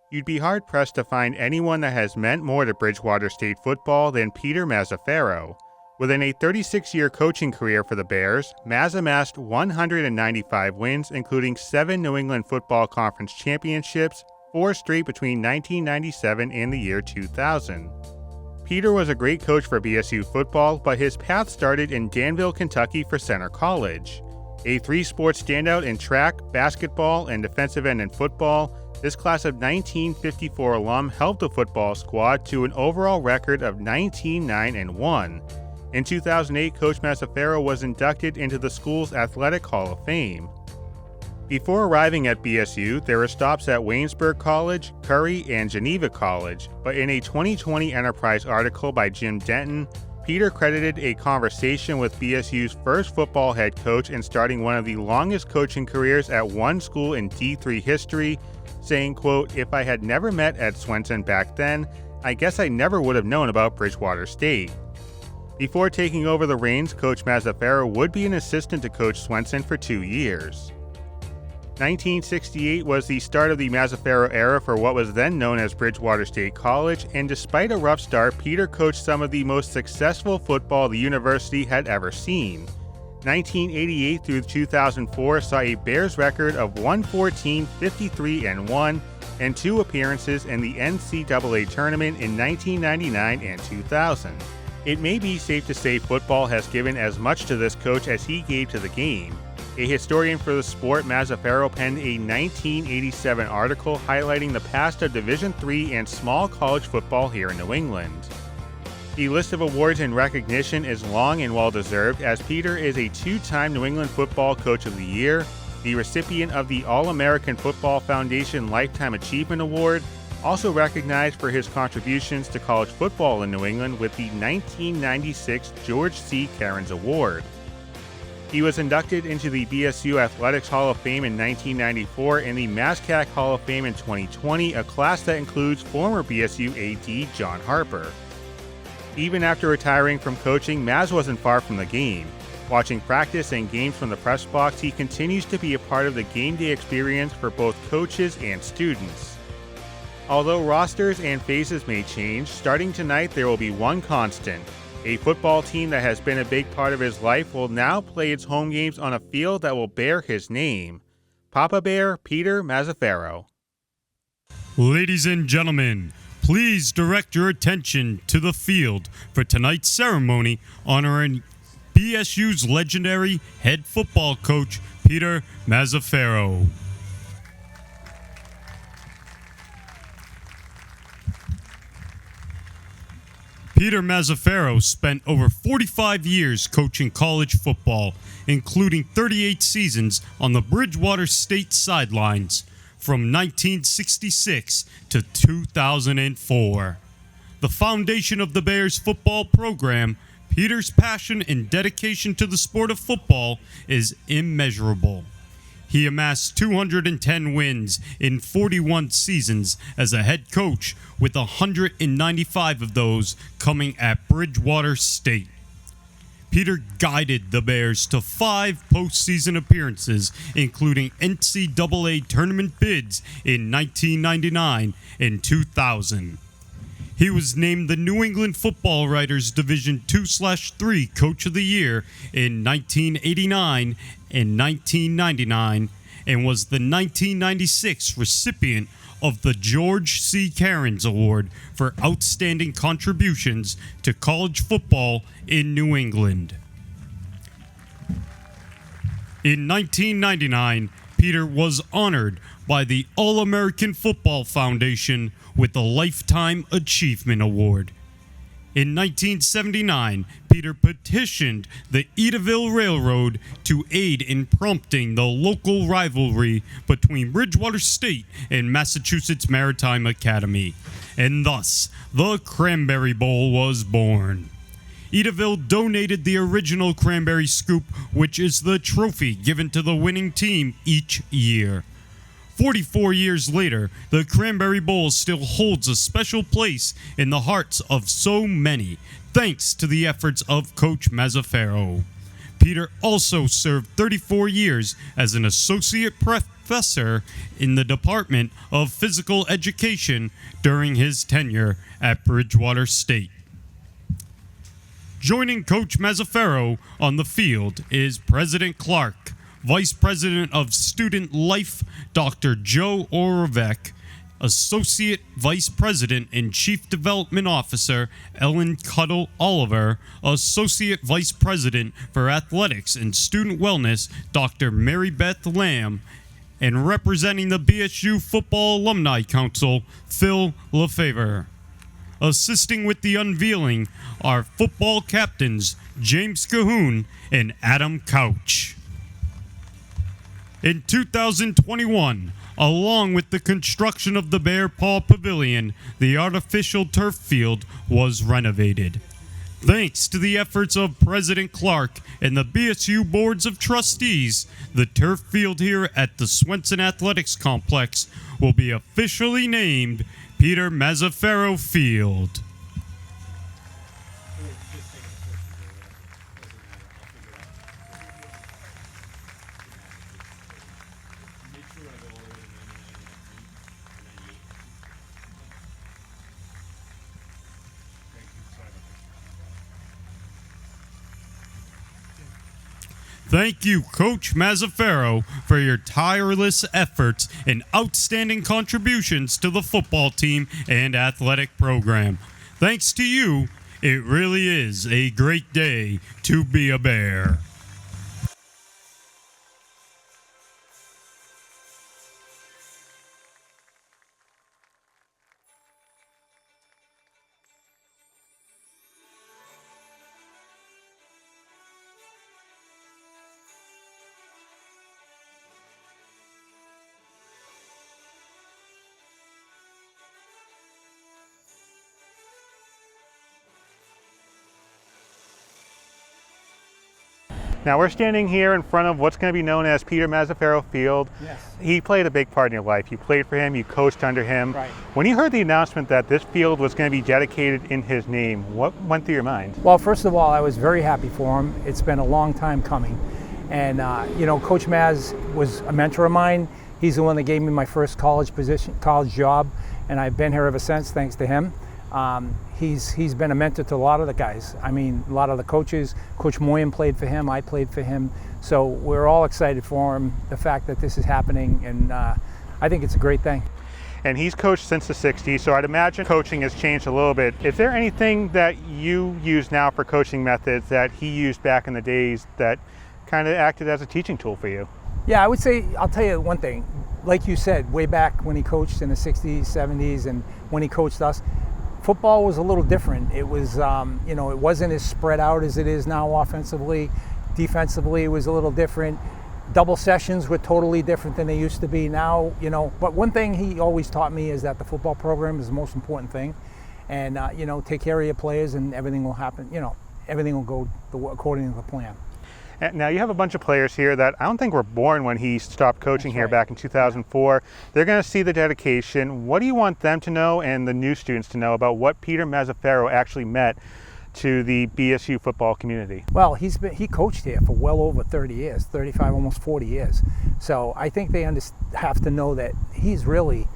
You'd be hard-pressed to find anyone that has meant more to Bridgewater State football than Peter Mazzaferro. Within a 36-year coaching career for the Bears, Mazz amassed 195 wins, including 7 New England Football Conference championships, 4 straight between 1997 and the year 2000. Peter was a great coach for BSU football, but his path started in Danville, Kentucky for Center College. A 3-sport standout in track, basketball, and defensive end in football, this class of 1954 alum helped the football squad to an overall record of 19-9-1. In 2008, Coach Mazzaferro was inducted into the school's Athletic Hall of Fame. Before arriving at BSU, there were stops at Waynesburg College, Curry, and Geneva College, but in a 2020 Enterprise article by Jim Denton, Peter credited a conversation with BSU's first football head coach in starting one of the longest coaching careers at one school in D3 history, saying, quote, "If I had never met Ed Swenson back then, I guess I never would have known about Bridgewater State." Before taking over the reins, Coach Mazzaferro would be an assistant to Coach Swenson for 2 years. 1968 was the start of the Mazzaferro era for what was then known as Bridgewater State College, and despite a rough start, Peter coached some of the most successful football the university had ever seen. 1988 through 2004 saw a Bears record of 114, 53-1, and 2 appearances in the NCAA tournament in 1999 and 2000. It may be safe to say football has given as much to this coach as he gave to the game. A historian for the sport, Mazzaferro penned a 1987 article highlighting the past of Division III and small college football here in New England. The list of awards and recognition is long and well-deserved, as Peter is a 2-time New England Football Coach of the Year, the recipient of the All-American Football Foundation Lifetime Achievement Award, also recognized for his contributions to college football in New England with the 1996 George C. Cairns Award. He was inducted into the BSU Athletics Hall of Fame in 1994 and the MASCAC Hall of Fame in 2020, a class that includes former BSU AD John Harper. Even after retiring from coaching, Mazz wasn't far from the game. Watching practice and games from the press box, he continues to be a part of the game day experience for both coaches and students. Although rosters and faces may change, starting tonight there will be one constant. A football team that has been a big part of his life will now play its home games on a field that will bear his name. Papa Bear Peter Mazzaferro. Ladies and gentlemen, please direct your attention to the field for tonight's ceremony honoring BSU's legendary head football coach, Peter Mazzaferro. Peter Mazzaferro spent over 45 years coaching college football, including 38 seasons on the Bridgewater State sidelines from 1966 to 2004. The foundation of the Bears football program, Peter's passion and dedication to the sport of football is immeasurable. He amassed 210 wins in 41 seasons as a head coach, with 195 of those coming at Bridgewater State. Peter guided the Bears to 5 postseason appearances, including NCAA tournament bids in 1999 and 2000. He was named the New England Football Writers Division 2/3 Coach of the Year in 1989 and 1999, and was the 1996 recipient of the George C. Cairns Award for outstanding contributions to college football in New England. In 1999, Peter was honored by the All-American Football Foundation with the Lifetime Achievement Award. In 1979, Peter petitioned the Edaville Railroad to aid in prompting the local rivalry between Bridgewater State and Massachusetts Maritime Academy, and thus the Cranberry Bowl was born. Edaville donated the original Cranberry Scoop, which is the trophy given to the winning team each year. 44 years later, the Cranberry Bowl still holds a special place in the hearts of so many, thanks to the efforts of Coach Mazzaferro. Peter also served 34 years as an associate professor in the Department of Physical Education during his tenure at Bridgewater State. Joining Coach Mazzaferro on the field is President Clark, Vice President of Student Life, Dr. Joe Verria, Associate Vice President and Chief Development Officer Ellen Cuddle Oliver, Associate Vice President for Athletics and Student Wellness Dr. Mary Beth Lamb, and representing the BSU Football Alumni Council, Phil Lefevre. Assisting with the unveiling are football captains James Cahoon and Adam Couch. In 2021, along with the construction of the Bear Paw Pavilion, the artificial turf field was renovated. Thanks to the efforts of President Clark and the BSU Boards of Trustees, the turf field here at the Swenson Athletics Complex will be officially named Peter Mazzaferro Field. Thank you, Coach Mazzaferro, for your tireless efforts and outstanding contributions to the football team and athletic program. Thanks to you, it really is a great day to be a Bear. Now we're standing here in front of what's going to be known as Peter Mazzaferro Field. Yes. He played a big part in your life. You played for him, you coached under him. Right. When you heard the announcement that this field was going to be dedicated in his name, what went through your mind? Well, first of all, I was very happy for him. It's been a long time coming. And, Coach Mazz was a mentor of mine. He's the one that gave me my first college job, and I've been here ever since, thanks to him. He's been a mentor to a lot of the guys. I mean, a lot of the coaches. Coach Moyen played for him. I played for him. So we're all excited for him, the fact that this is happening, and I think it's a great thing. And he's coached since the 60s, so I'd imagine coaching has changed a little bit. Is there anything that you use now for coaching methods that he used back in the days that kind of acted as a teaching tool for you? Yeah, I would say, I'll tell you one thing. Like you said, way back when he coached in the 60s, 70s, and when he coached us, football was a little different. It was, it wasn't as spread out as it is now offensively. Defensively, it was a little different. Double sessions were totally different than they used to be now, But one thing he always taught me is that the football program is the most important thing. And, take care of your players and everything will happen, everything will go according to the plan. Now you have a bunch of players here that I don't think were born when he stopped coaching here back in 2004. They're going to see the dedication. What do you want them to know and the new students to know about what Peter Mazzaferro actually meant to the BSU football community? Well, he coached here for well over 30 years, 35, almost 40 years. So I think they have to know that he's really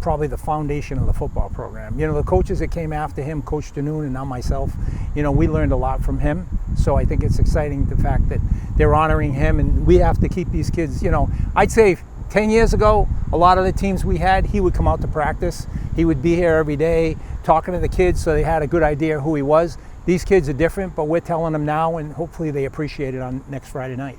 probably the foundation of the football program. The coaches that came after him, Coach Danoon and now myself, we learned a lot from him. So I think it's exciting the fact that they're honoring him, and we have to keep these kids, I'd say 10 years ago, a lot of the teams we had, he would come out to practice. He would be here every day talking to the kids so they had a good idea who he was. These kids are different, but we're telling them now, and hopefully they appreciate it on next Friday night.